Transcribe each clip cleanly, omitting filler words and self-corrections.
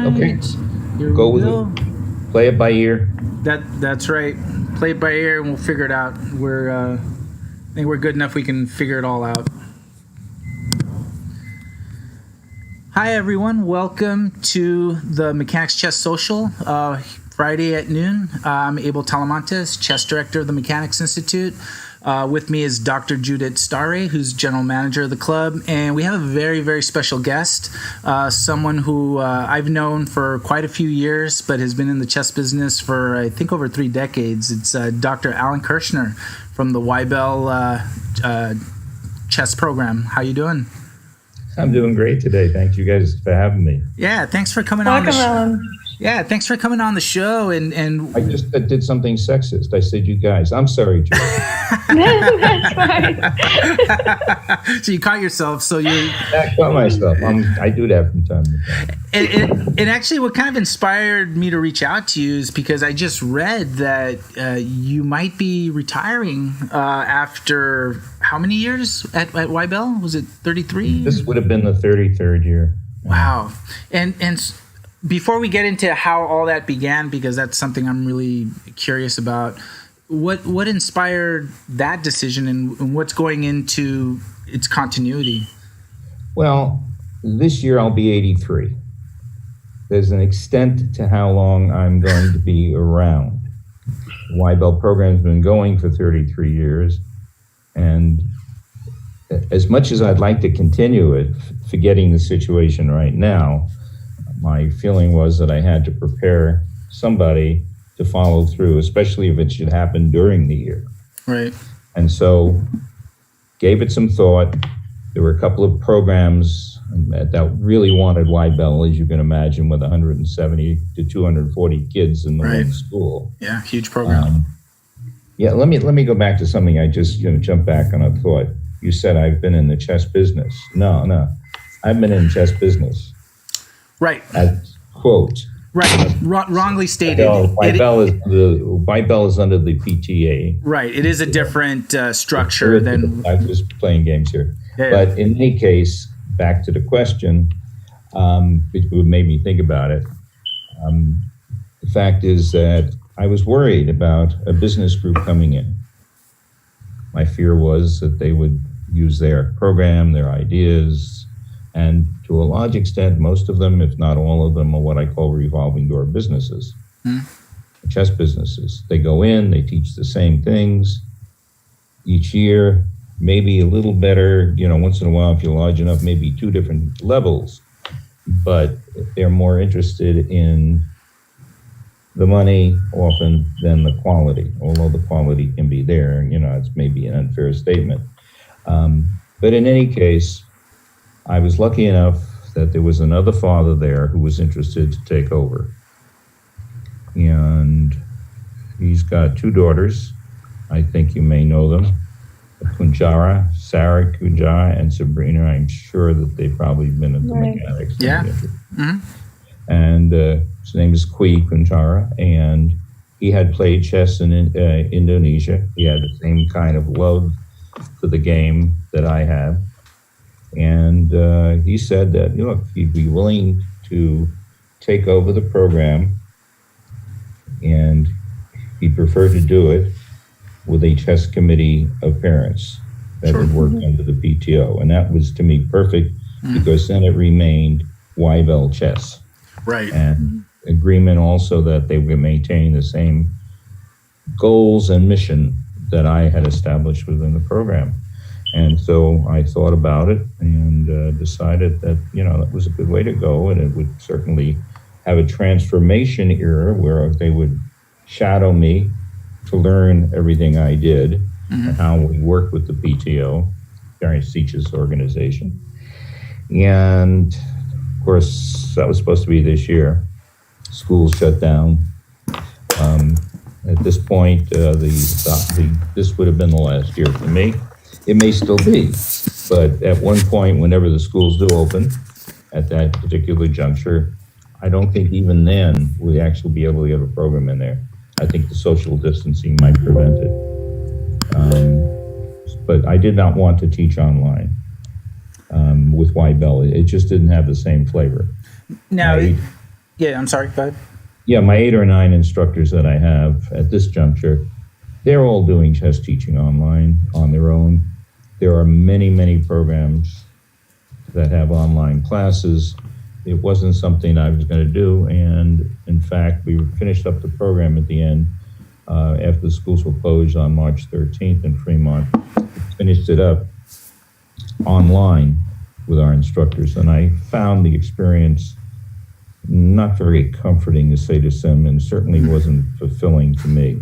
Okay, Here go we with go. it. Play it by ear. That's right. Play it by ear, and we'll figure it out. I think we're good enough. We can figure it all out. Hi everyone. Welcome to the Mechanics Chess Social. Friday at noon. I'm Abel Talamantes, chess director of the Mechanics Institute. With me is Dr. Judith Starre, who's general manager of the club, and we have a very, very special guest, someone who I've known for quite a few years, but has been in the chess business for, I think, over 3 decades. It's Dr. Alan Kirshner from the Weibel chess program. How you doing? I'm doing great today. Thank you guys for having me. Yeah, thanks for coming on. Welcome, Alan. Yeah, thanks for coming on the show. And I just did something sexist. I said you guys. I'm sorry, Joe. That's fine. So you caught yourself. So you. I caught myself. I do that from time to time. And actually, what kind of inspired me to reach out to you is because I just read that you might be retiring after how many years at Weibel? Was it 33? This would have been the 33rd year. Wow. And before we get into how all that began, because that's something I'm really curious about, what inspired that decision and what's going into its continuity? Well, this year I'll be 83. There's an extent to how long I'm going to be around. The Weibel program's been going for 33 years, and as much as I'd like to continue it, forgetting the situation right now, my feeling was that I had to prepare somebody to follow through, especially if it should happen during the year. Right. And so gave it some thought. There were a couple of programs that really wanted Weibel, as you can imagine, with 170 to 240 kids in the one school. Yeah, huge program. Let me go back to something I just jump back on a thought. You said I've been in the chess business. No, I've been in chess business. Right. As quote. Right. Wrongly stated. Weibel is under the PTA. Right. It is a different structure than. I'm just playing games here. Yeah. But in any case, back to the question, which made me think about it. The fact is that I was worried about a business group coming in. My fear was that they would use their program, their ideas, and to a large extent, most of them, if not all of them, are what I call revolving door businesses, chess businesses. They go in, they teach the same things each year, maybe a little better, once in a while, if you're large enough, maybe 2 different levels, but they're more interested in the money often than the quality, although the quality can be there, it's maybe an unfair statement. But in any case, I was lucky enough that there was another father there who was interested to take over. And he's got 2 daughters. I think you may know them. Sarah Kunjara and Sabrina. I'm sure that they've probably been at the mechanics. Yeah. And his name is Kui Kunjara, and he had played chess in Indonesia. He had the same kind of love for the game that I have. And he said that, he'd be willing to take over the program, and he'd prefer to do it with a chess committee of parents that had worked under the PTO. And that was, to me, perfect, because then it remained Weibel chess. Right. And agreement also that they would maintain the same goals and mission that I had established within the program. And so I thought about it and decided that, that was a good way to go. And it would certainly have a transformation era where they would shadow me to learn everything I did and how we work with the PTO, Parents Teachers Organization. And of course, that was supposed to be this year. Schools shut down. At this point, this would have been the last year for me. It may still be, but at one point, whenever the schools do open, at that particular juncture, I don't think even then we'd actually be able to get a program in there. I think the social distancing might prevent it. But I did not want to teach online with Weibel. It just didn't have the same flavor. Now, Yeah, I'm sorry. Go ahead. Yeah, my 8 or 9 instructors that I have at this juncture, they're all doing chess teaching online on their own. There are many, many programs that have online classes. It wasn't something I was going to do, and in fact, we finished up the program at the end after the schools were closed on March 13th in Fremont. Finished it up online with our instructors, and I found the experience not very comforting, to say the same, and certainly wasn't fulfilling to me.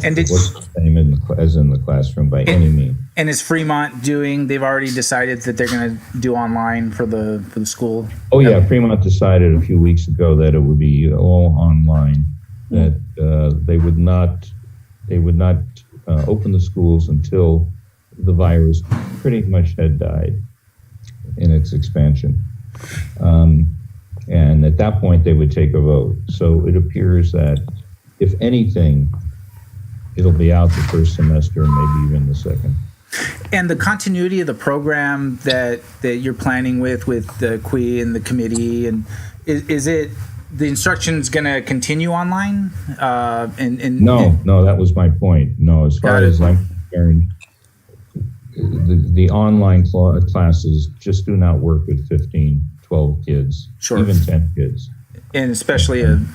And It wasn't the same as in the classroom by any means. And is Fremont doing? They've already decided that they're going to do online for the school. Oh yeah, Fremont decided a few weeks ago that it would be all online. That they would not open the schools until the virus pretty much had died in its expansion. And at that point, they would take a vote. So it appears that, if anything, it'll be out the first semester, maybe even the second. And the continuity of the program that you're planning with the QUI and the committee, and is it the instruction's going to continue online? No, that was my point. No, as far as I'm concerned, the online classes just do not work with 15, 12 kids, sure, even 10 kids. And especially, you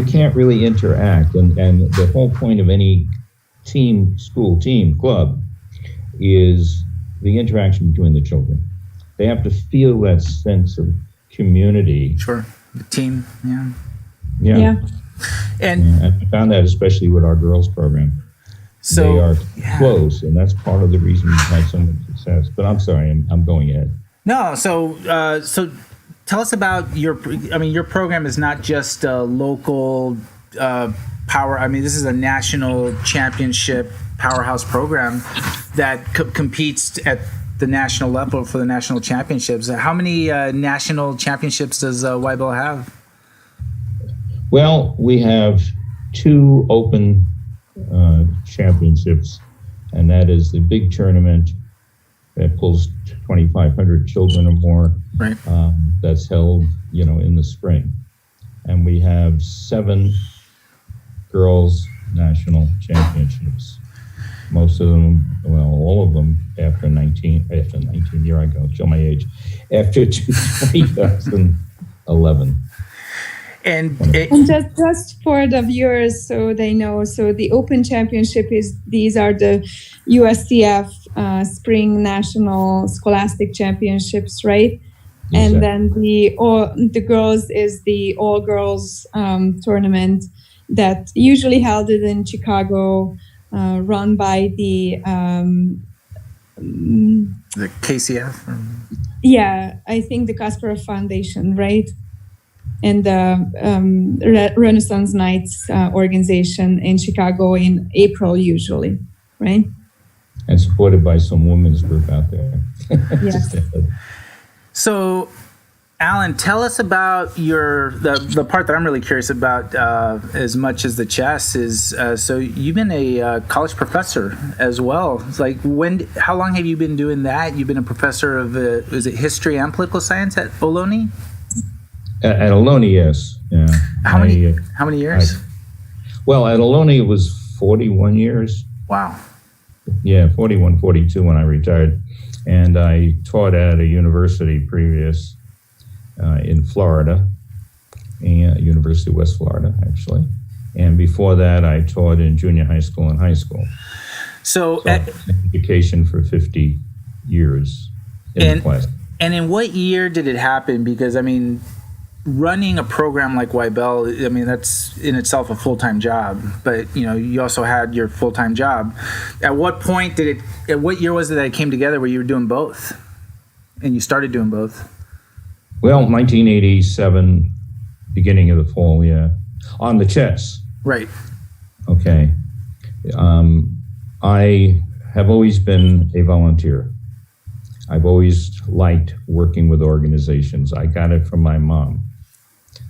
can't really interact. And the whole point of any school team, club, is the interaction between the children. They have to feel that sense of community. Sure, the team, Yeah. And I found that especially with our girls program. So they are close, and that's part of the reason we've had so much success. But I'm sorry, I'm going ahead. No, so tell us about your program is not just a local power. I mean, this is a national championship powerhouse program that competes at the national level for the national championships. How many national championships does YBEL have? Well, we have 2 open championships, and that is the big tournament that pulls 2,500 children or more. Right. That's held, in the spring, and we have 7 girls national championships. Most of them, all of them, after 19 year I go, show my age, after 2011. And just for the viewers, so they know, so the Open Championship these are the USCF Spring National Scholastic Championships, right? Yes, and then the girls is the all girls tournament that usually held it in Chicago, run by the KCF. I think the Kasparov Foundation, right? And the Renaissance Nights organization in Chicago in April, usually, right? And supported by some women's group out there. Yes. So, Alan, tell us about the part that I'm really curious about as much as the chess is. So you've been a college professor as well. It's like how long have you been doing that? You've been a professor of is it history and political science at Ohlone? At Ohlone, yes. Yeah. How many years? At Ohlone it was 41 years. Wow. Yeah, 41, 42 when I retired. And I taught at a university previous in Florida, University of West Florida, actually. And before that, I taught in junior high school and high school. So education for 50 years in the class. And in what year did it happen? Because, running a program like YBEL, that's in itself a full-time job, but you also had your full-time job. At what point what year was it that it came together where you were doing both and you started doing both? Well, 1987, beginning of the fall, on the chess. Right. Okay. I have always been a volunteer. I've always liked working with organizations. I got it from my mom.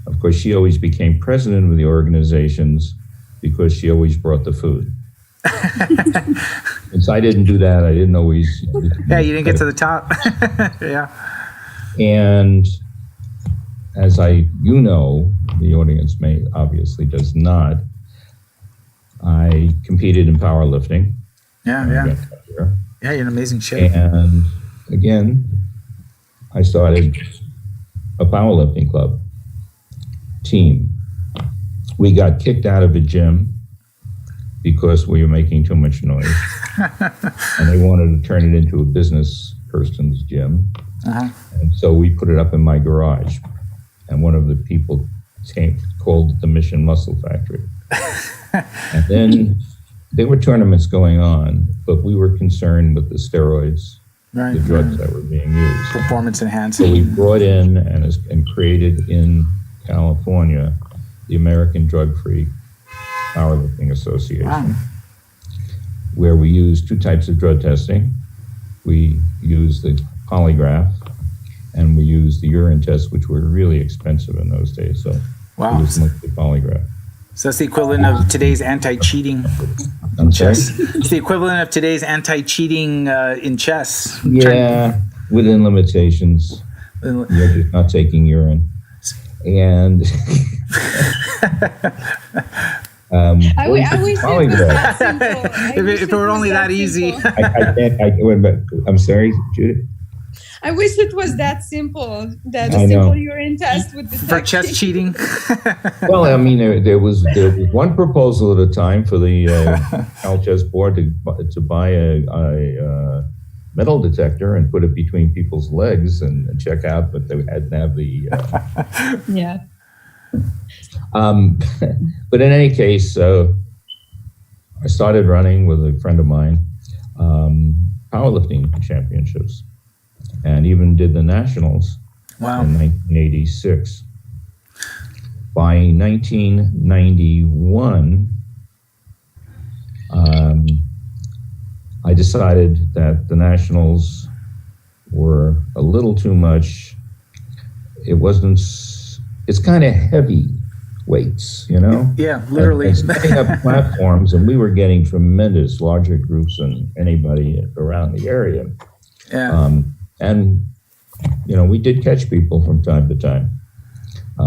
Of course, she always became president of the organizations because she always brought the food. Since I didn't do that, I didn't always... you didn't get to the top. Yeah. And as the audience obviously does not, I competed in powerlifting. Yeah, you're in amazing shape. And again, I started a powerlifting club team. We got kicked out of a gym because we were making too much noise. And they wanted to turn it into a business person's gym. And so we put it up in my garage. And one of the people called it the Mission Muscle Factory. And then there were tournaments going on, but we were concerned with the steroids, the drugs that were being used. Performance enhancing. So we brought in and created in California the American Drug-Free Powerlifting Association, where we use two types of drug testing. We use the polygraph, and we use the urine test, which were really expensive in those days. So we used mostly polygraph. So that's the equivalent of today's anti-cheating in chess. It's the equivalent of today's anti-cheating in chess. Yeah, within limitations. You're just not taking urine. And I wish it was that simple. If it were only that easy. I'm sorry, Judith? I wish it was that simple, that a simple urine test would detect for chess cheating. Well, I mean, there was one proposal at a time for the Cal Chess Board to buy a metal detector and put it between people's legs and check out, but they hadn't have the. Yeah. But in any case, I started running with a friend of mine, powerlifting championships, and even did the nationals in 1986. By 1991, I decided that the nationals were a little too much. It's kind of heavy weights, you know? Yeah, literally. And setting up platforms, and we were getting tremendous larger groups than anybody around the area. Yeah. And, you know, we did catch people from time to time.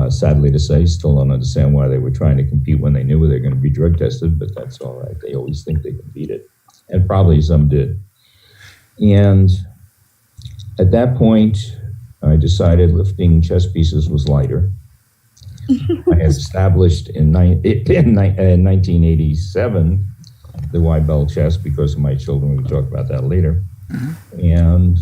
Sadly to say, still don't understand why they were trying to compete when they knew they were going to be drug tested, but that's all right. They always think they can beat it. And probably some did. And at that point, I decided lifting chess pieces was lighter. I had established in 1987 the Y belt chess because of my children. We'll talk about that later. And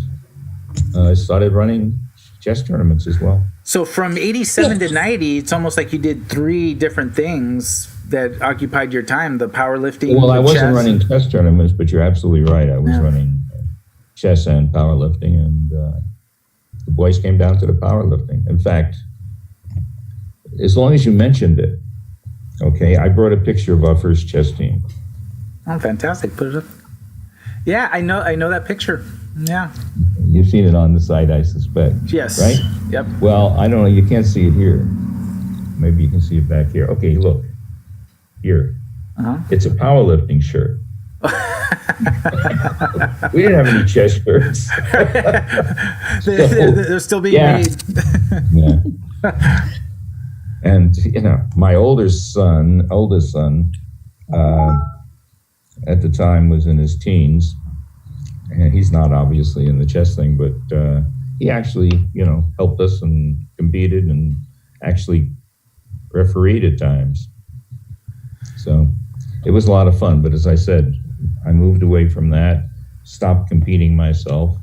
I started running chess tournaments as well. So from 87 to 90, it's almost like you did three different things that occupied your time, the powerlifting. Well, I wasn't running chess tournaments, but you're absolutely right. I was running chess and powerlifting, and the boys came down to the powerlifting. In fact, as long as you mentioned it, okay, I brought a picture of our first chess team. Oh, fantastic. Put it up. Yeah, I know that picture. Yeah. You've seen it on the site, I suspect. Yes. Right? Yep. Well, I don't know. You can't see it here. Maybe you can see it back here. Okay, look. Here. It's a powerlifting shirt. We didn't have any chess shirts. They're still being made. Yeah. And, you know, my oldest son, at the time was in his teens. And he's not obviously in the chess thing, but he actually, you know, helped us and competed and actually refereed at times. So it was a lot of fun. But as I said, I moved away from that, stopped competing myself.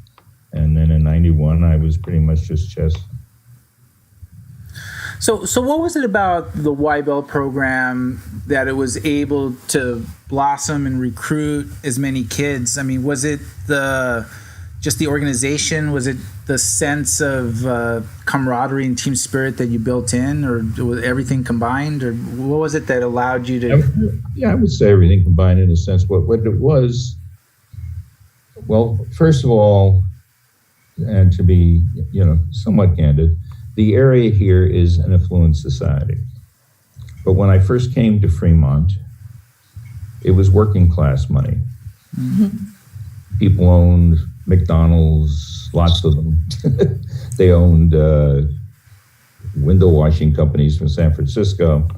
And then in 91, I was pretty much just chess. So what was it about the Y Belt program that it was able to blossom and recruit as many kids? I mean, was it just the organization? Was it the sense of camaraderie and team spirit that you built in, or was everything combined? Or what was it that allowed you to? Yeah, I would say everything combined in a sense. What it was, well, first of all, and to be, you know, somewhat candid, the area here is an affluent society. But when I first came to Fremont, it was working class money. People owned McDonald's, lots of them. They owned window washing companies from San Francisco.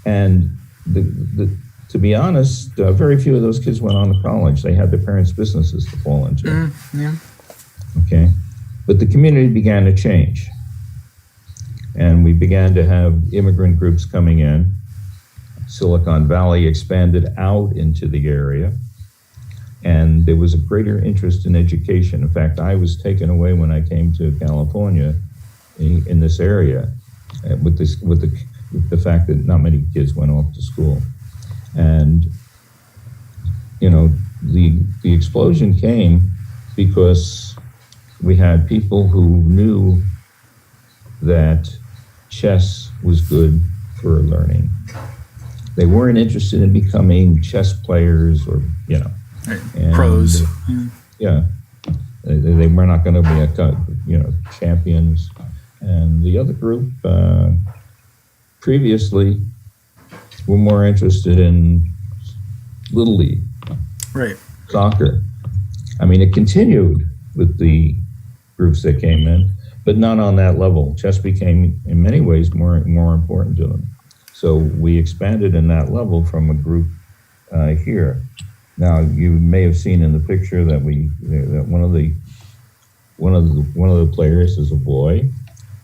And to be honest, very few of those kids went on to college. They had their parents' businesses to fall into. Yeah. Okay. But the community began to change. And we began to have immigrant groups coming in. Silicon Valley expanded out into the area. And there was a greater interest in education. In fact, I was taken away when I came to California in this area with the fact that not many kids went off to school. And, you know, the explosion came because we had people who knew that chess was good for learning. They weren't interested in becoming chess players or, you know, pros. Yeah, they were not going to be champions. And the other group previously were more interested in Little League, right, soccer. I mean, it continued with the groups that came in, but not on that level. Chess became, in many ways, more important to them. So we expanded in that level from a group here. Now, you may have seen in the picture that one of the players is a boy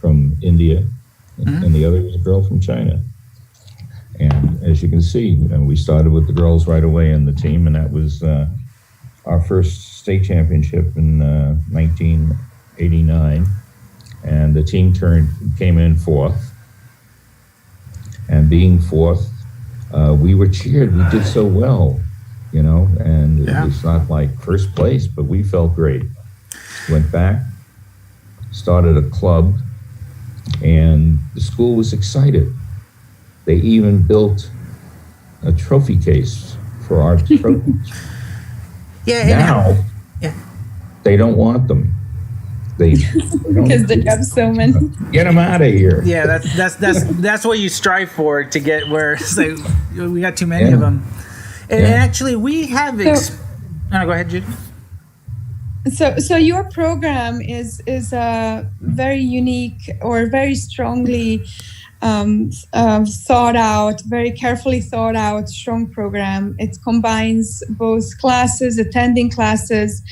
from India, and the other is a girl from China. And as you can see, we started with the girls right away in the team, and that was our first state championship in 1989. And the team came in fourth. And being fourth, we were cheered. We did so well, you know, and it's not like first place, but we felt great. Went back, started a club, and the school was excited. They even built a trophy case for our trophies. Now, they don't want them. They because they have so many. Get them out of here. Yeah, that's what you strive for, to get where it's like, we got too many of them. And actually, we have. Go ahead, Judy. So your program is a very unique or very strongly thought out, very carefully thought out, strong program. It combines both classes, attending classes,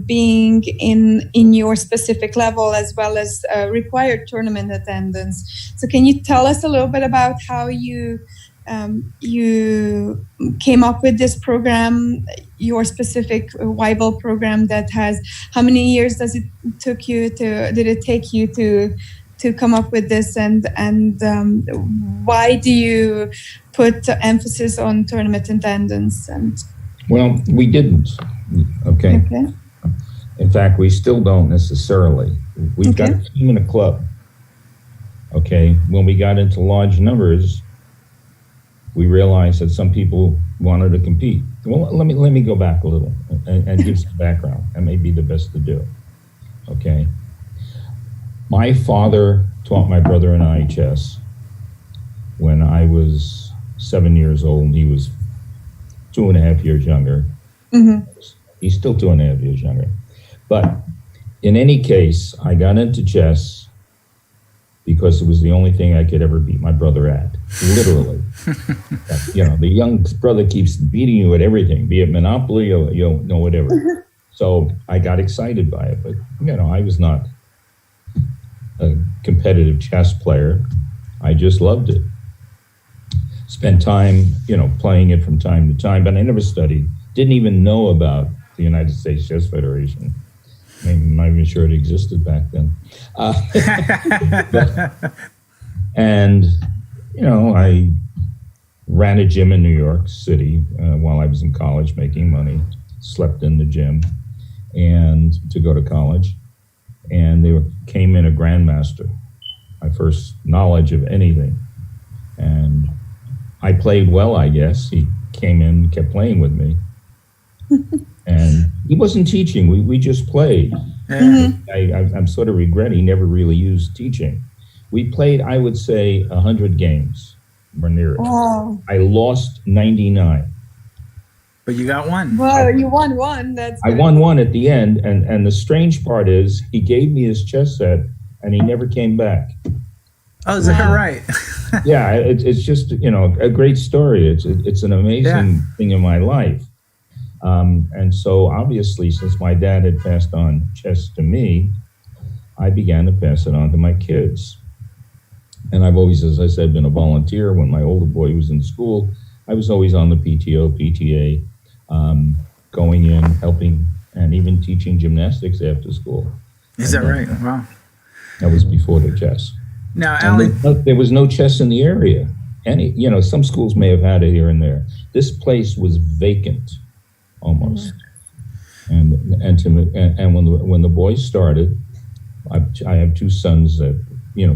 being in your specific level, as well as required tournament attendance. So can you tell us a little bit about how you came up with this program, your specific Weibel program that has, how many years did it take you to come up with this, and why do you put emphasis on tournament attendance? Well, we didn't. Okay. In fact, we still don't necessarily. We've got a team and a club. Okay. When we got into large numbers, we realized that some people wanted to compete. Well, let me go back a little and give some background. That may be the best to do. Okay. My father taught my brother and I chess when I was 7 years old. He was 2.5 years younger. Mm-hmm. He's still 2.5 years younger. But in any case, I got into chess because it was the only thing I could ever beat my brother at, literally. You know, the young brother keeps beating you at everything, be it Monopoly or, whatever. So I got excited by it, but, I was not a competitive chess player. I just loved it. Spent time, playing it from time to time, but I never studied. Didn't even know about the United States Chess Federation. I'm not even sure it existed back then. I ran a gym in New York City while I was in college making money, slept in the gym and to go to college. And came in a grandmaster, my first knowledge of anything. And I played well, I guess. He came in, kept playing with me. And he wasn't teaching, we just played. Mm-hmm. I'm sort of regret he never really used teaching. We played, I would say, 100 games or near it. Wow. I lost 99. But you got one. Well, you won one. I won one at the end, and the strange part is he gave me his chess set, and he never came back. Oh, is that right? Yeah, it's just, a great story. It's an amazing thing in my life. And so obviously, since my dad had passed on chess to me, I began to pass it on to my kids. And I've always, as I said, been a volunteer. When my older boy was in school, I was always on the PTO, PTA, going in, helping, and even teaching gymnastics after school. Is that right? Wow. That was before the chess. Now, Alan, there was no chess in the area. Some schools may have had it here and there. This place was vacant, almost. Mm-hmm. And when the boys started, I have two sons that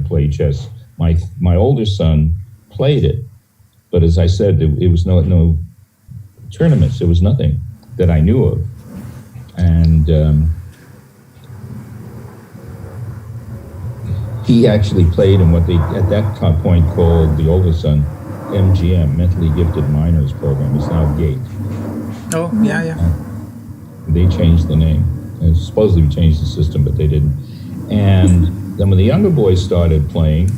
play chess. My older son played it, but as I said, it was no tournaments. There was nothing that I knew of, and he actually played in what they at that point called, the older son, MGM, Mentally Gifted Minors Program. It's now GATE. Oh, yeah. They changed the name. And supposedly we changed the system, but they didn't. And then when the younger boys started playing,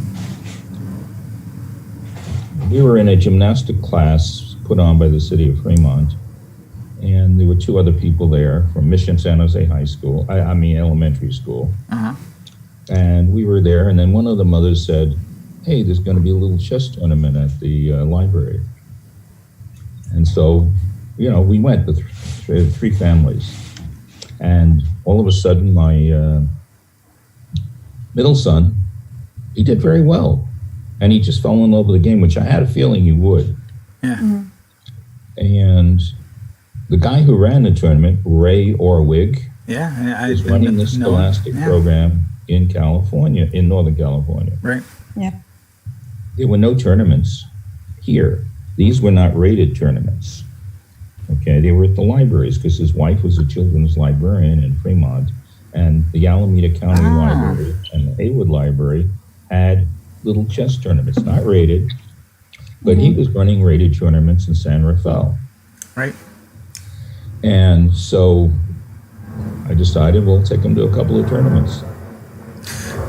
we were in a gymnastic class put on by the city of Fremont, and there were two other people there from Mission San Jose High School, elementary school. Uh-huh. And we were there, and then one of the mothers said, hey, there's going to be a little chess tournament at the library. And so, we went with three families. And all of a sudden, my middle son, he did very well. And he just fell in love with the game, which I had a feeling he would. Yeah. Mm-hmm. And the guy who ran the tournament, Ray Orwig, was running the Scholastic program in California, in Northern California. Right. Yeah. There were no tournaments here. These were not rated tournaments. Okay, they were at the libraries because his wife was a children's librarian in Fremont, and the Alameda County Library and the Haywood Library had little chess tournaments, not rated, but he was running rated tournaments in San Rafael. Right. And so I decided we'll take him to a couple of tournaments.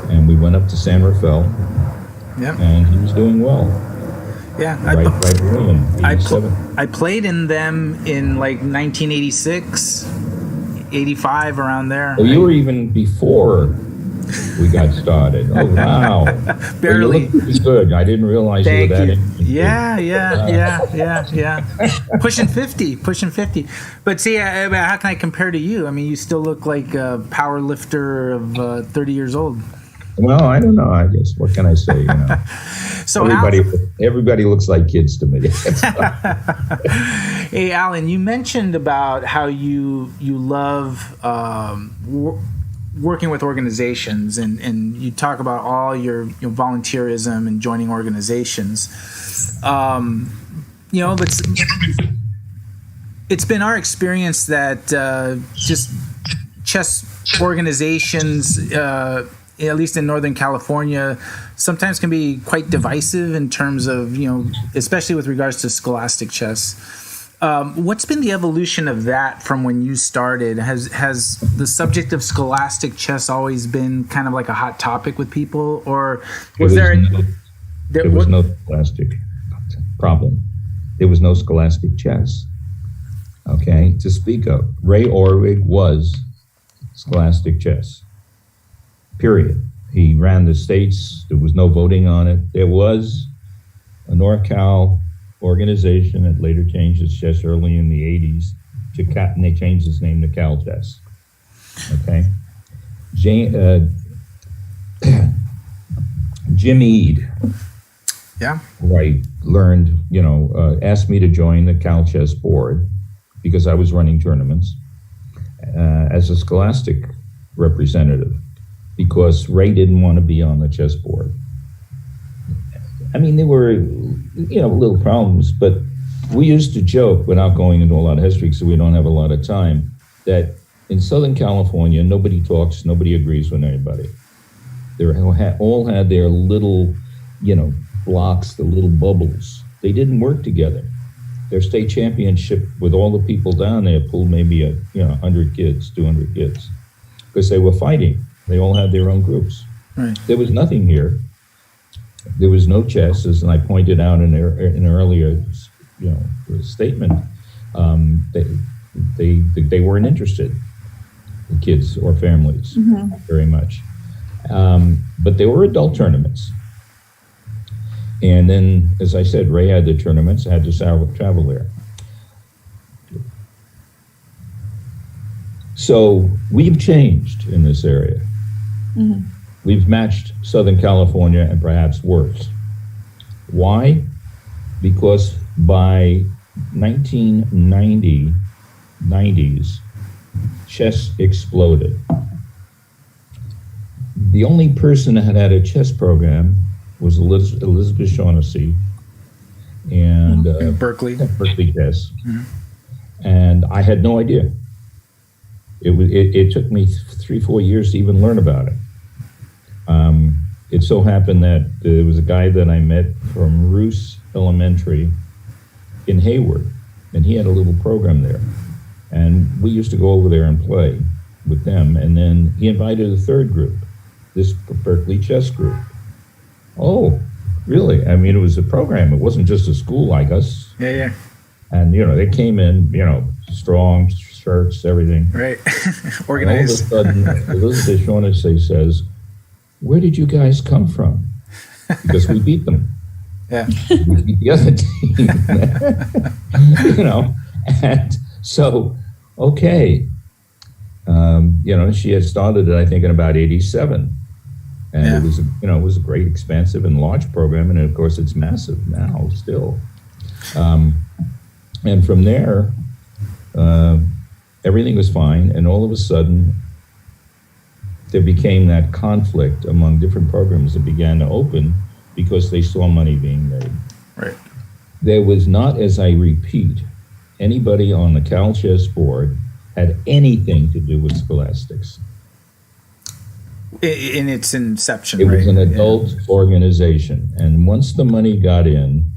And we went up to San Rafael, and he was doing well. Yeah, right away in 87. I played in them in like 1986, 85, around there. Well, you were even before we got started. Oh, wow. Barely. Well, you look pretty good. I didn't realize you were that interested. Yeah. Pushing 50. But see, how can I compare to you? I mean, you still look like a power lifter of 30 years old. Well, I don't know. I guess, what can I say? So everybody looks like kids to me. Hey, Alan, you mentioned about how you love working with organizations, and you talk about all your volunteerism and joining organizations. But it's been our experience that just chess organizations, at least in Northern California, sometimes can be quite divisive in terms of, especially with regards to scholastic chess. What's been the evolution of that from when you started? Has the subject of scholastic chess always been kind of like a hot topic with people, or there was no scholastic problem? There was no scholastic chess. Okay, to speak of. Ray Orwig was scholastic chess. Period. He ran the states. There was no voting on it. There was a NorCal organization that later changed its chess early in the 80s and they changed its name to Cal Chess. Okay. Jim Eade. Yeah. Right. Learned, asked me to join the Cal Chess board because I was running tournaments as a scholastic representative, because Ray didn't want to be on the chessboard. I mean, there were, little problems, but we used to joke, without going into a lot of history, so we don't have a lot of time, that in Southern California, nobody talks, nobody agrees with anybody. They all had their little, blocks, the little bubbles. They didn't work together. Their state championship with all the people down there pulled maybe 100 kids, 200 kids, because they were fighting. They all had their own groups. Right. There was nothing here. There was no chess, as I pointed out in an earlier, statement. They weren't interested, the kids or families, very much. But there were adult tournaments. And then, as I said, Ray had the tournaments, had to travel there. So we've changed in this area. We've matched Southern California and perhaps worse. Why? Because by 1990s, chess exploded. The only person that had a chess program was Elizabeth Shaughnessy and Berkeley Chess. And I had no idea. It took me 3-4 years to even learn about it. It so happened that there was a guy that I met from Roos Elementary in Hayward, and he had a little program there. And we used to go over there and play with them. And then he invited a third group, this Berkeley chess group. Oh, really? I mean, it was a program. It wasn't just a school like us. Yeah. And, they came in, strong shirts, everything. Right. Organized. And all of a sudden, Elizabeth Shaughnessy says, "Where did you guys come from?" Because we beat them. Yeah. We beat the other team. And so, okay. She had started it, I think, in about 87. And it was, it was a great, expansive and large program. And of course, it's massive now still. And from there, everything was fine. And all of a sudden, there became that conflict among different programs that began to open because they saw money being made. Right. There was not, as I repeat, anybody on the Cal Chess board had anything to do with scholastics. In its inception, it right? was an adult organization. And once the money got in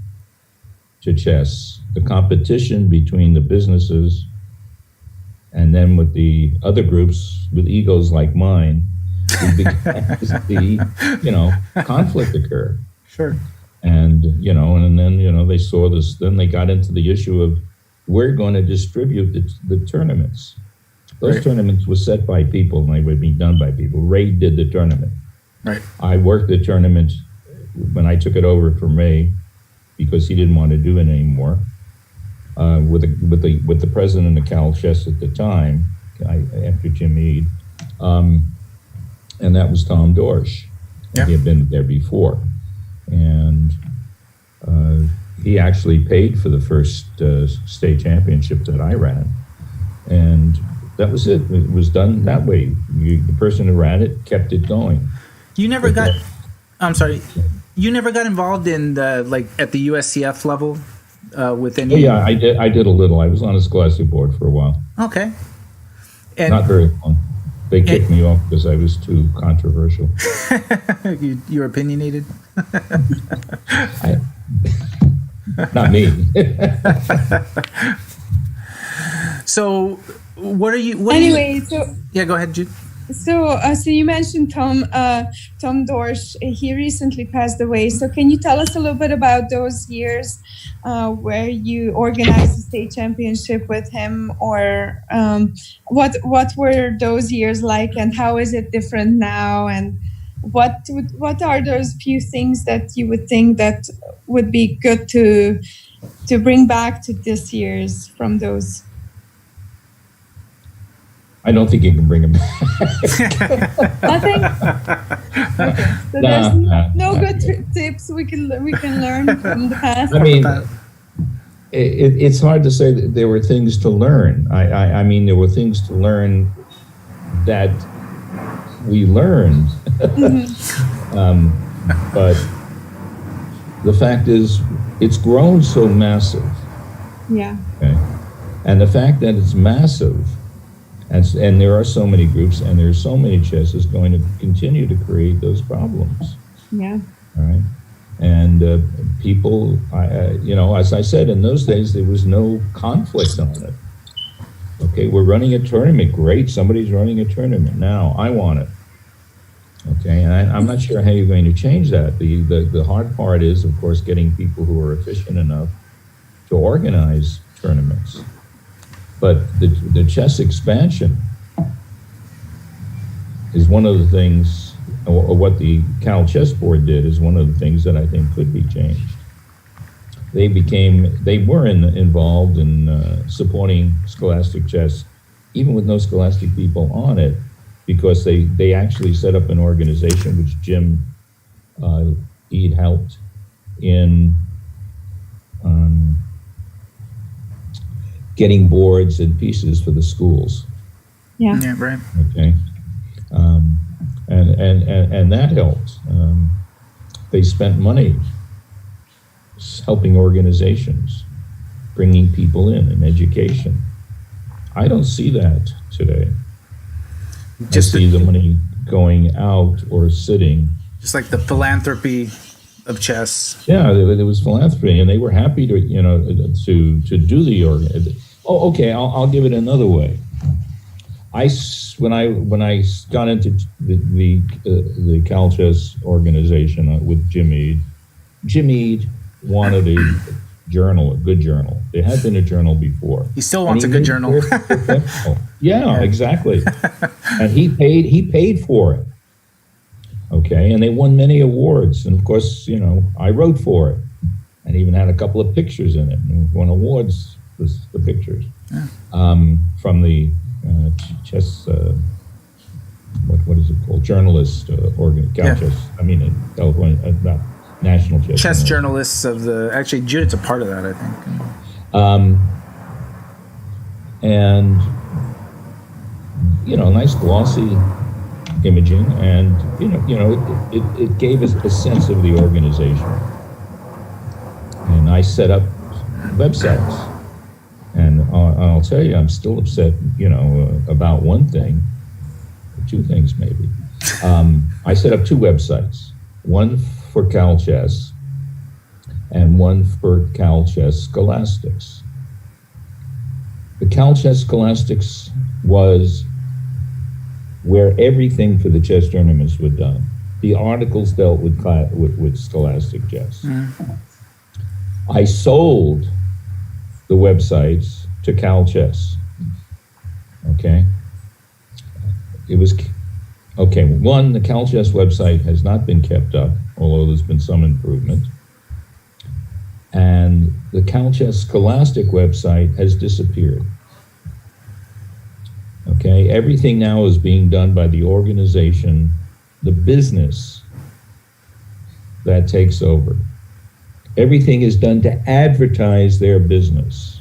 to chess, the competition between the businesses and then with the other groups with egos like mine, we began to see, conflict occur. Sure. And, and then, they saw this, then they got into the issue of we're going to distribute the tournaments. Those tournaments were set by people and they would be done by people. Ray did the tournament. Right. I worked the tournament when I took it over from Ray because he didn't want to do it anymore. With the president of Cal Chess at the time, after Jim Meade, and that was Tom Dorsch. Yeah. He had been there before, and he actually paid for the first state championship that I ran, and that was it. It was done that way. The person who ran it kept it going. You never got. I'm sorry. You never got involved in the at the USCF level with any. Yeah, I did. I did a little. I was on a scholastic board for a while. Okay. And not very long. They kicked me off because I was too controversial. You're opinionated. Not me. So, what are you? Anyway, yeah, go ahead, Jude. So you mentioned Tom Dorsch. He recently passed away. So can you tell us a little bit about those years where you organized the state championship with him, or what were those years like, and how is it different now? And what are those few things that you would think that would be good to bring back to this year's from those? I don't think you can bring him back. Nothing. Okay. So there's no good tips we can learn from the past. I mean, it's hard to say that there were things to learn. I mean, there were things to learn that we learned. But the fact is, it's grown so massive. Yeah. Okay. And the fact that it's massive. And there are so many groups and there's so many chess is going to continue to create those problems. Yeah. All right. And people, as I said, in those days, there was no conflict on it. Okay, we're running a tournament. Great. Somebody's running a tournament. Now, I want it. Okay, and I'm not sure how you're going to change that. The hard part is, of course, getting people who are efficient enough to organize tournaments. But the chess expansion is one of the things, or what the Cal Chess Board did is one of the things that I think could be changed. They were involved in supporting Scholastic Chess, even with no Scholastic people on it, because they actually set up an organization which Jim Eade helped in getting boards and pieces for the schools. Yeah. Yeah, right. Okay. And that helped. They spent money helping organizations, bringing people in education. I don't see that today. Just I see the money going out or sitting. Just like the philanthropy of chess. Yeah, there was philanthropy, and they were happy to to do the organ. Oh, okay. I'll give it another way. When I got into the Cal Chess organization with Jim Eade wanted a journal, a good journal. There had been a journal before. He still wants a good journal. Yeah, exactly. And he paid for it. Okay, and they won many awards. And of course, I wrote for it, and even had a couple of pictures in it. And won awards for the pictures from the chess. What is it called? Journalist organ. Cal Chess. I mean, California. National Chess. Chess journalists of the, actually Judith's a part of that, I think. And nice glossy imaging, and it gave us a sense of the organization. And I set up websites, and I'll tell you, I'm still upset, about one thing, or two things maybe. I set up two websites, one for Cal Chess and one for Cal Chess Scholastics. The Cal Chess Scholastics was where everything for the chess tournaments was done. The articles dealt with Scholastic Chess. I sold the websites to Cal Chess. Okay? It was okay. One, the Cal Chess website has not been kept up, although there's been some improvement. And the Cal Chess Scholastic website has disappeared. Okay, everything now is being done by the organization, the business that takes over. Everything is done to advertise their business,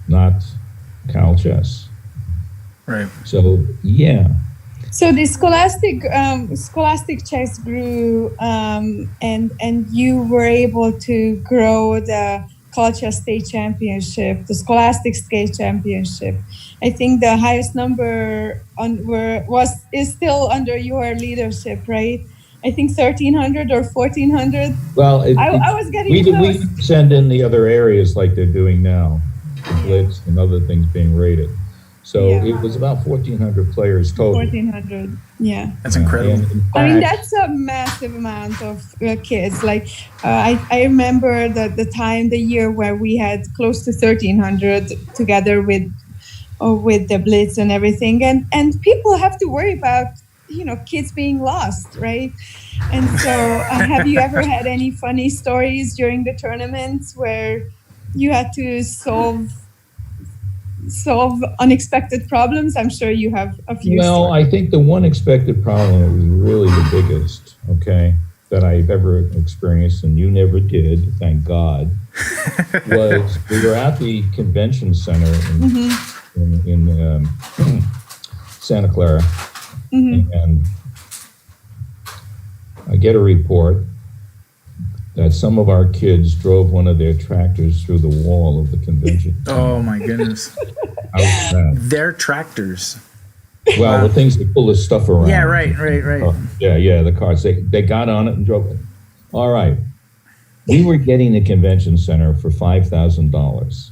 not Cal Chess. Right. So, yeah. So the Scholastic Chess grew, and you were able to grow the Culture State Championship, the Scholastic State Championship. I think the highest number is still under your leadership, right? I think 1,300 or 1,400. Well, I was getting close. We send in the other areas like they're doing now, the Blitz and other things being rated. So it was about 1,400 players total. 1,400, yeah. That's incredible. I mean, that's a massive amount of kids. Like, I remember the year where we had close to 1,300 together with the Blitz and everything. And people have to worry about, kids being lost, right? And so have you ever had any funny stories during the tournaments where you had to solve unexpected problems? I'm sure you have a few. Well, I think the one expected problem that was really the biggest, okay, that I've ever experienced, and you never did, thank God, was we were at the convention center in Santa Clara, and I get a report that some of our kids drove one of their tractors through the wall of the convention. Oh my goodness. How was that? Their tractors. Well, the things that pull this stuff around. Yeah, right. Yeah, the cars. They got on it and drove it. All right. We were getting the convention center for $5,000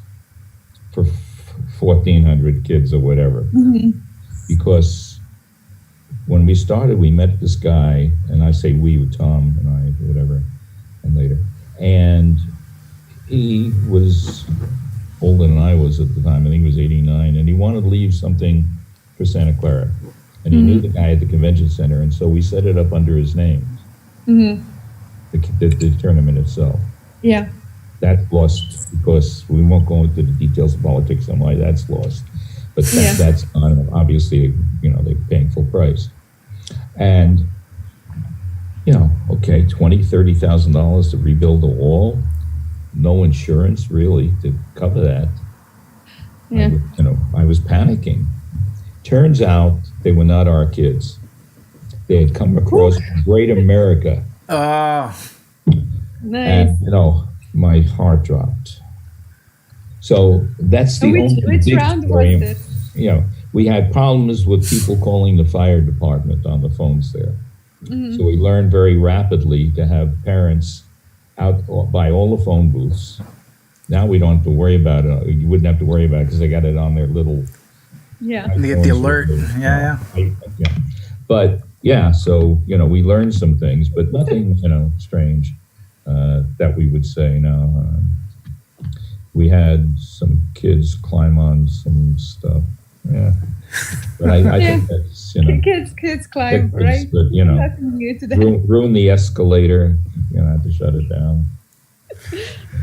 for 1,400 kids or whatever. Because when we started, we met this guy, and I say we, Tom and I, whatever, and later. And he was older than I was at the time. I think he was 89, and he wanted to leave something for Santa Clara. And he knew the guy at the convention center, and so we set it up under his name, the tournament itself. Yeah. That's lost because we won't go into the details of politics and why that's lost. But that's obviously, they're paying full price. And, okay, $20,000, $30,000 to rebuild a wall, no insurance really to cover that. Yeah. I was panicking. Turns out they were not our kids. They had come across Great America. Nice. And, my heart dropped. So that's the only which big round story. was it? We had problems with people calling the fire department on the phones there. So we learned very rapidly to have parents out by all the phone booths. Now we don't have to worry about it. You wouldn't have to worry about it because they got it on their little. Yeah. They get the alert. Yeah. But so we learned some things, but nothing strange that we would say. No, we had some kids climb on some stuff. Yeah, but I think that's kids climb, right? But nothing new to them. Ruin the escalator. Have to shut it down.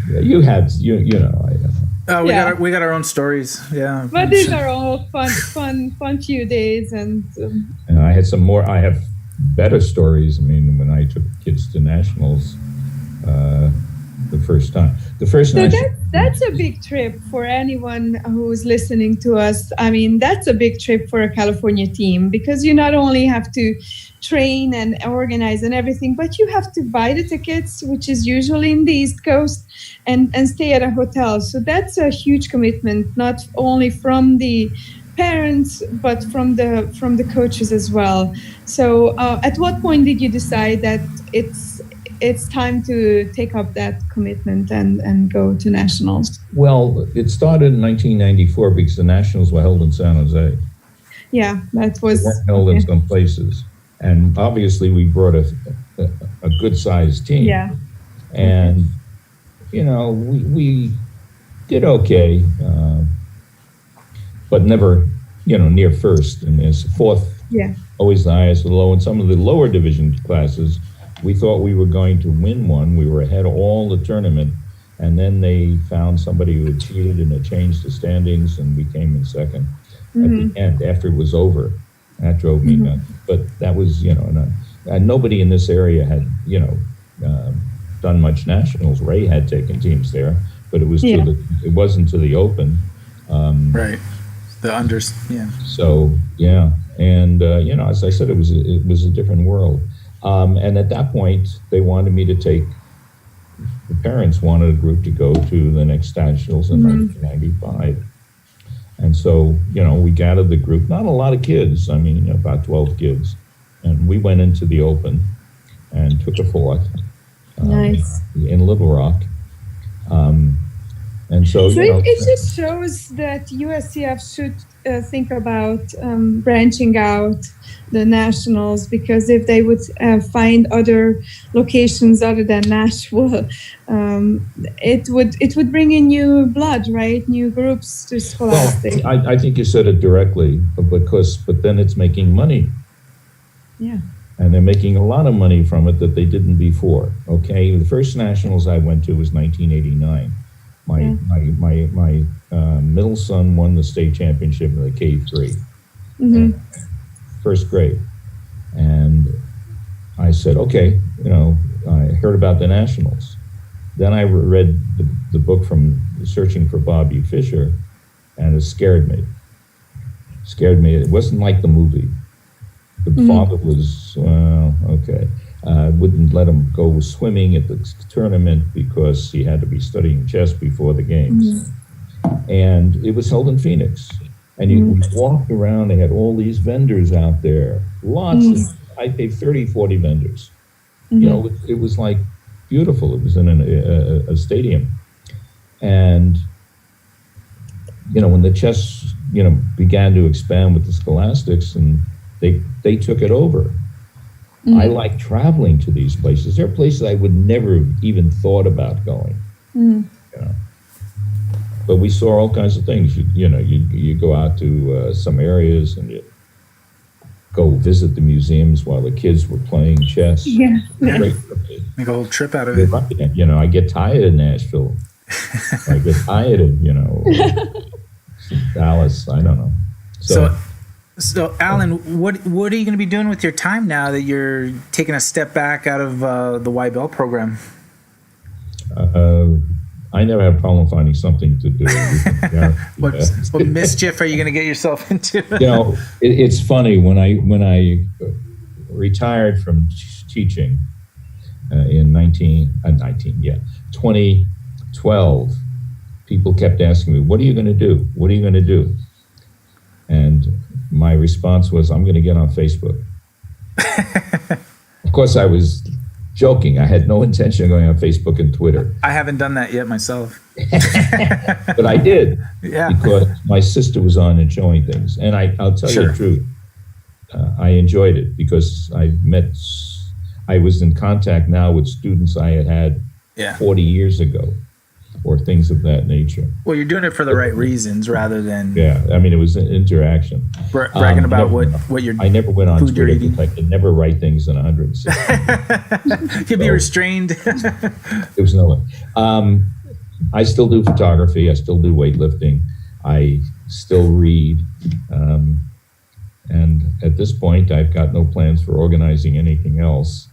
Yeah, you had we got our own stories. Yeah, but these are all fun few days, and I had some more. I have better stories. I mean, when I took kids to nationals, the first time, that's a big trip for anyone who's listening to us. I mean, that's a big trip for a California team because you not only have to train and organize and everything, but you have to buy the tickets, which is usually in the East Coast, and stay at a hotel. So that's a huge commitment, not only from the parents, but from the coaches as well. So at what point did you decide that it's time to take up that commitment and go to nationals? Well, it started in 1994 because the nationals were held in San Jose. Yeah, that was... They weren't held in some places. And obviously we brought a good-sized team. Yeah. And, we did okay, but never, near first. And it's fourth, always the highest or low. In some of the lower division classes, we thought we were going to win one. We were ahead of all the tournament. And then they found somebody who had cheated and had changed the standings, and we came in second at the end after it was over. That drove me nuts. But that was, and nobody in this area had, done much nationals. Ray had taken teams there, but it was it wasn't to the Open. Right. The unders. Yeah. So and as I said, it was a different world. And at that point, they wanted me to take. The parents wanted a group to go to the next nationals in 1995. And so, we gathered the group, not a lot of kids, I mean, about 12 kids. And we went into the Open and took a fourth nice. In Little Rock. And so it just shows that USCF should think about branching out the nationals, because if they would find other locations other than Nashville, it would bring in new blood, right? New groups to Scholastic. Well, I think you said it directly, but then it's making money. Yeah. And they're making a lot of money from it that they didn't before. Okay, the first nationals I went to was 1989. My middle son won the state championship in the K3, first grade, and I said, okay, I heard about the nationals. Then I read the book from Searching for Bobby Fischer, and it scared me. It wasn't like the movie. The father was, wouldn't let him go swimming at the tournament because he had to be studying chess before the games. And it was held in Phoenix. And we walked around, they had all these vendors out there, lots I paid 30, 40 vendors. It was like beautiful. It was in a stadium. And, when the chess, began to expand with the Scholastics, and they took it over. I like traveling to these places. There are places I would never have even thought about going. You know? But we saw all kinds of things. You go out to some areas and you go visit the museums while the kids were playing chess. Yeah. Make a whole trip out of it. You know, I get tired of Nashville. I get tired of, Dallas. I don't know. So Alan, what are you going to be doing with your time now that you're taking a step back out of the YBL program? I never have a problem finding something to do. What mischief are you going to get yourself into? It's funny when I retired from teaching in 2012. People kept asking me, "What are you going to do? What are you going to do?" And my response was, "I'm going to get on Facebook." Of course, I was joking. I had no intention of going on Facebook and Twitter. I haven't done that yet myself. But I did. Yeah. Because my sister was on and showing things. And I'll tell you the truth. I enjoyed it because I was in contact now with students I had 40 years ago, or things of that nature. Well, you're doing it for the right reasons rather than... Yeah, I mean, it was an interaction. Bragging about what you're... I never went on Twitter because I could never write things in 160. You'd be restrained. There was no way. I still do photography. I still do weightlifting. I still read. And at this point, I've got no plans for organizing anything else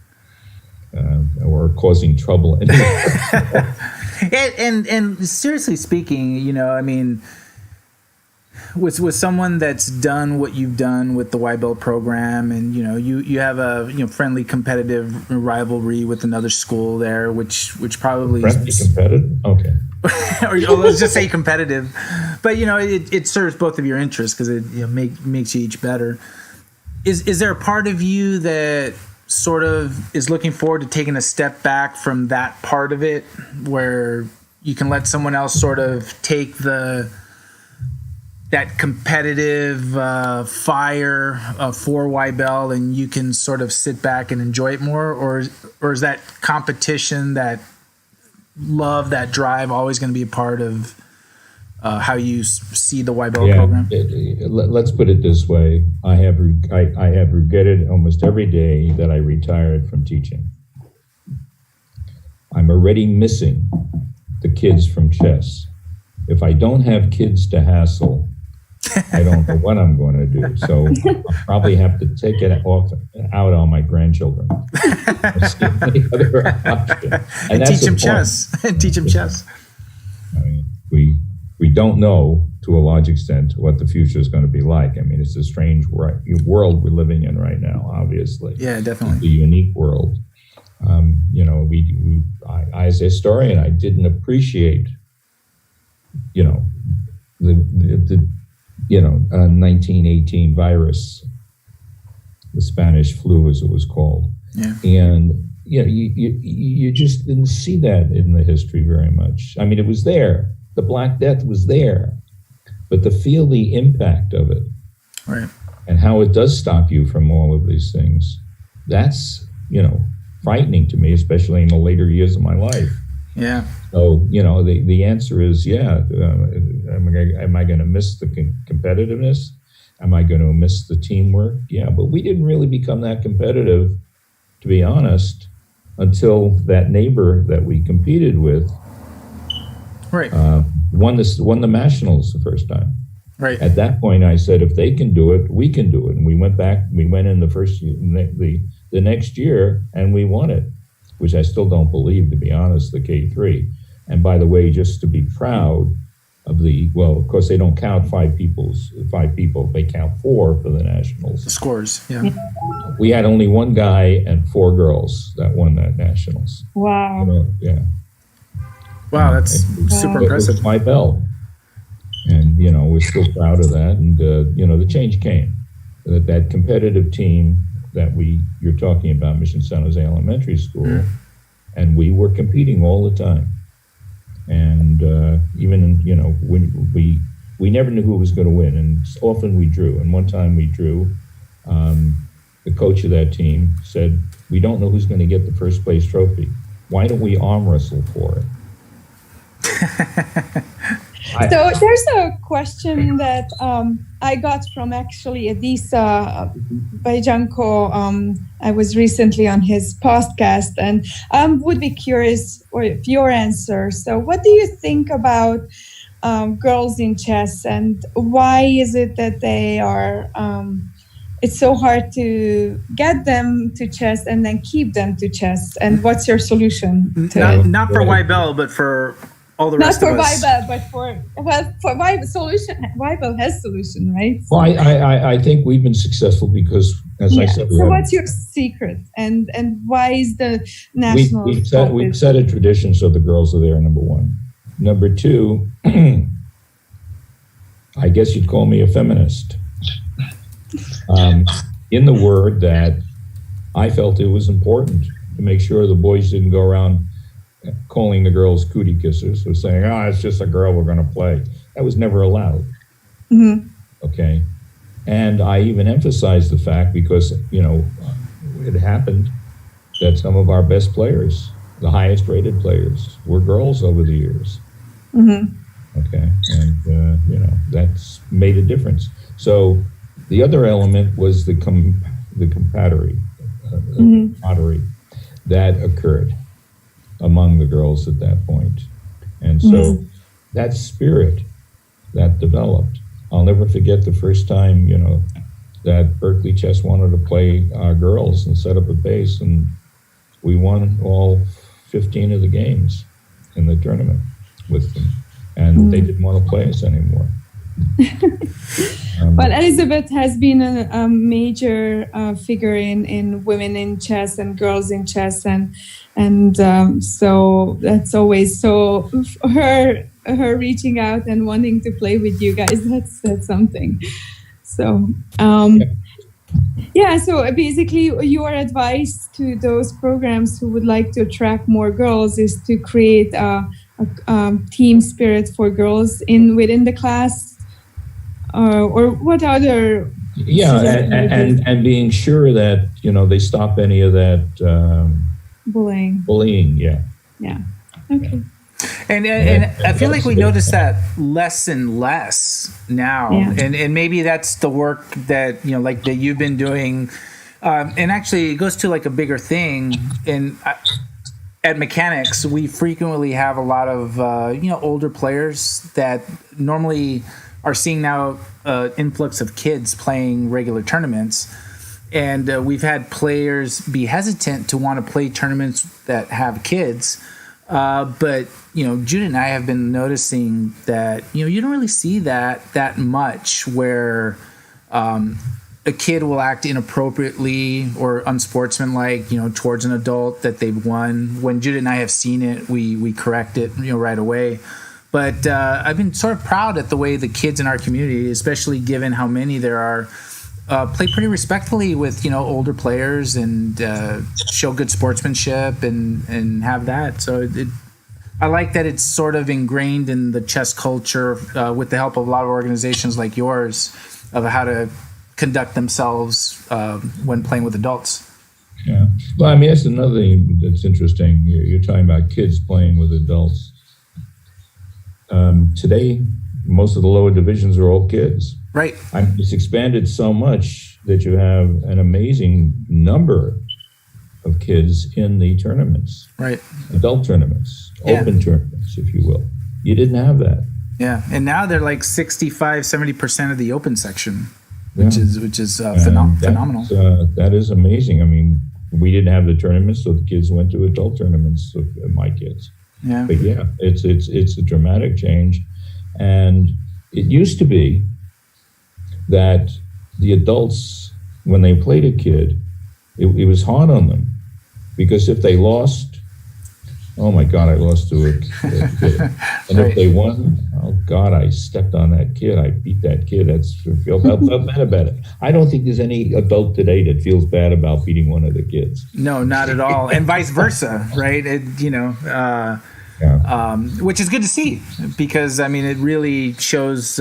or causing trouble anywhere. And seriously speaking, I mean, with someone that's done what you've done with the YBL program, and you have a friendly competitive rivalry with another school there, which probably friendly competitive, okay, or let's just say competitive, but it serves both of your interests because it makes you each better. Is there a part of you that sort of is looking forward to taking a step back from that part of it, where you can let someone else sort of take that competitive fire for YBL, and you can sort of sit back and enjoy it more, or is that competition, that love, that drive always going to be a part of how you see the YBL program? Let's put it this way. I have regretted almost every day that I retired from teaching. I'm already missing the kids from chess. If I don't have kids to hassle, I don't know what I'm going to do. So I'll probably have to take it out on my grandchildren. And teach them chess. And teach them chess. I mean, we don't know, to a large extent, what the future is going to be like. I mean, it's a strange world we're living in right now, obviously. Yeah, definitely. It's a unique world. I, as a historian, I didn't appreciate, the 1918 virus, the Spanish flu, as it was called. Yeah. And you just didn't see that in the history very much. I mean, it was there. The Black Death was there, but to feel the impact of it, right, and how it does stop you from all of these things, that's, frightening to me, especially in the later years of my life. Yeah. So, the answer is, am I going to miss the competitiveness? Am I going to miss the teamwork? Yeah, but we didn't really become that competitive, to be honest, until that neighbor that we competed with won the nationals the first time. Right. At that point, I said, if they can do it, we can do it. And we went in the first the next year, and we won it, which I still don't believe, to be honest, the K3. And by the way, just to be proud of of course, they don't count five people. They count four for the nationals. The scores, yeah. We had only one guy and four girls that won that nationals. Wow. Yeah. Wow, that's super impressive. It was my belt. And, we're still proud of that. And, the change came. That competitive team that you're talking about, Mission San Jose Elementary School, and we were competing all the time. And even, when we never knew who was going to win. And often we drew. And one time we drew the coach of that team said, "We don't know who's going to get the first place trophy. Why don't we arm wrestle for it?" So there's a question that I got from actually Adisa Baijanko. I was recently on his podcast, and would be curious of your answer. So what do you think about girls in chess, and why is it that they are it's so hard to get them to chess and then keep them to chess? And what's your solution to not for Weibel, but for all the rest of us? Not for Weibel, but for Weibel solution. Weibel has solution, right? Well, I think we've been successful because, as I said, so what's your secret, and why is the national? We've set a tradition so the girls are there. Number one. Number two, I guess you'd call me a feminist. In the word that I felt it was important to make sure the boys didn't go around calling the girls cootie kissers or saying, "Oh, it's just a girl, we're going to play." That was never allowed. Mm-hmm. Okay. And I even emphasized the fact because, it happened that some of our best players, the highest rated players, were girls over the years. Mm-hmm. Okay. And, that's made a difference. So the other element was the camaraderie that occurred among the girls at that point. And so that spirit that developed, I'll never forget the first time, that Berkeley Chess wanted to play our girls and set up a base, and we won all 15 of the games in the tournament with them, and they didn't want to play us anymore. But Elizabeth has been a major figure in women in chess and girls in chess, and so that's always so her reaching out and wanting to play with you guys. That's something. So so basically, your advice to those programs who would like to attract more girls is to create a team spirit for girls within the class. Or what other? And being sure that they stop any of that bullying. Yeah. Okay. And I feel like we notice that less and less now, and maybe that's the work that like that you've been doing, and actually it goes to like a bigger thing. At Mechanics, we frequently have a lot of older players that normally are seeing now influx of kids playing regular tournaments, and we've had players be hesitant to want to play tournaments that have kids. But Jude and I have been noticing that you don't really see that much where a kid will act inappropriately or unsportsmanlike towards an adult that they've won. When Jude and I have seen it, we correct it right away. But I've been sort of proud at the way the kids in our community, especially given how many there are, play pretty respectfully with older players and show good sportsmanship and have that. So I like that it's sort of ingrained in the chess culture with the help of a lot of organizations like yours of how to conduct themselves when playing with adults. Yeah. Well, I mean, that's another thing that's interesting. You're talking about kids playing with adults. Today, most of the lower divisions are all kids. Right. It's expanded so much that you have an amazing number of kids in the tournaments. Right. Adult tournaments, open tournaments, if you will. You didn't have that. Yeah, and now they're like 65-70% of the open section, which is phenomenal. That is amazing. I mean, we didn't have the tournaments, so the kids went to adult tournaments. So my kids. Yeah. But it's a dramatic change, and it used to be that the adults, when they played a kid, it was hard on them because if they lost, oh my God, I lost to a kid. And if they won, oh God, I stepped on that kid. I beat that kid. I felt bad about it. I don't think there's any adult today that feels bad about beating one of the kids. No, not at all. And vice versa, right? Which is good to see because, I mean, it really shows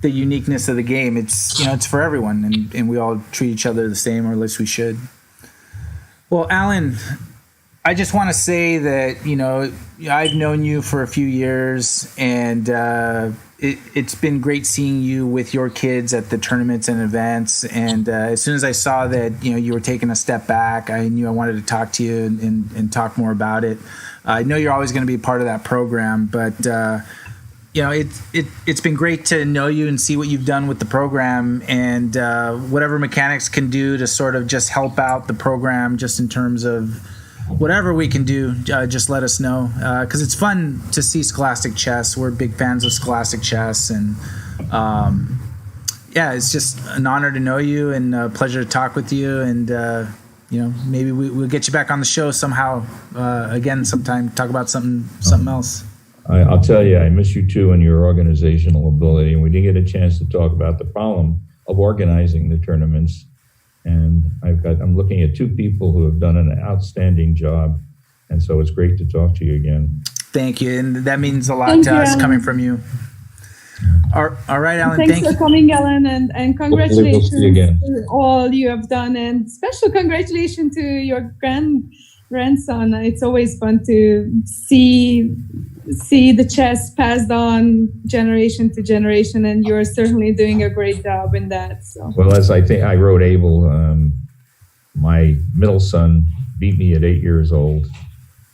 the uniqueness of the game. It's, it's for everyone, and we all treat each other the same, or at least we should. Well, Alan, I just want to say that, I've known you for a few years, and it's been great seeing you with your kids at the tournaments and events. And as soon as I saw that, you were taking a step back, I knew I wanted to talk to you and talk more about it. I know you're always going to be part of that program, but it's been great to know you and see what you've done with the program, and whatever mechanics can do to sort of just help out the program, just in terms of whatever we can do, just let us know, because it's fun to see Scholastic Chess. We're big fans of Scholastic Chess, and it's just an honor to know you and a pleasure to talk with you. And maybe we'll get you back on the show somehow again sometime, talk about something else. I'll tell you, I miss you too and your organizational ability. And we didn't get a chance to talk about the problem of organizing the tournaments. And I'm looking at two people who have done an outstanding job. And so it's great to talk to you again. Thank you. And that means a lot to us, coming from you. All right, Alan. Thanks for coming, Alan, and congratulations to all you have done. And special congratulations to your grandson. It's always fun to see the chess passed on generation to generation, and you're certainly doing a great job in that. So. Well, as I wrote Abel, my middle son beat me at 8 years old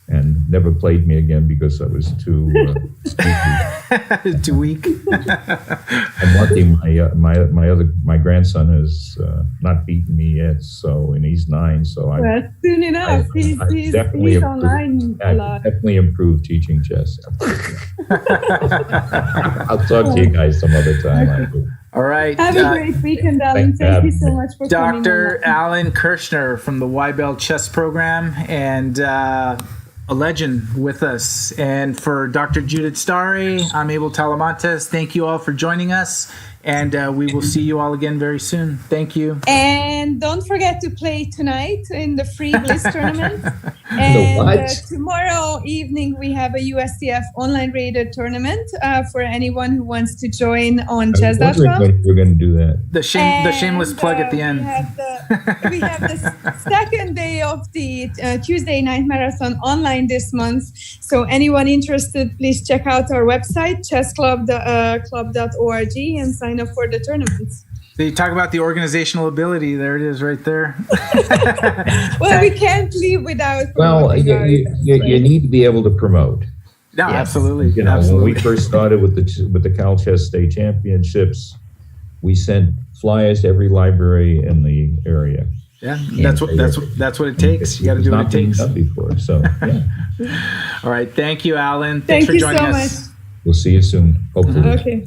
and never played me again because I was too too weak. I'm lucky my grandson has not beaten me yet, and he's 9. So soon enough. He's online a lot. Definitely improved teaching chess. I'll talk to you guys some other time. All right. Have a great weekend, Alan. Thank you so much for coming. Dr. Alan Kirshner from the YBEL Chess Program, and a legend with us. And for Dr. Judith Starry, I'm Abel Talamantes. Thank you all for joining us, and we will see you all again very soon. Thank you. And don't forget to play tonight in the free Bliss tournament. And tomorrow evening we have a USCF online rated tournament for anyone who wants to join on chess.com. We're going to do that. The shameless plug at the end. We have the second day of the Tuesday night marathon online this month. So anyone interested, please check out our website, chessclub.org, and sign up for the tournaments. So you talk about the organizational ability. There it is right there. Well, we can't leave without. Well, you need to be able to promote. No, yes. Absolutely. When we first started with the Cal Chess State Championships, we sent flyers to every library in the area. Yeah, that's what it takes. You got to do what it takes. Not been done before, so yeah. All right, thank you, Alan. Thanks for joining us. Thank you so much. We'll see you soon, hopefully. Okay.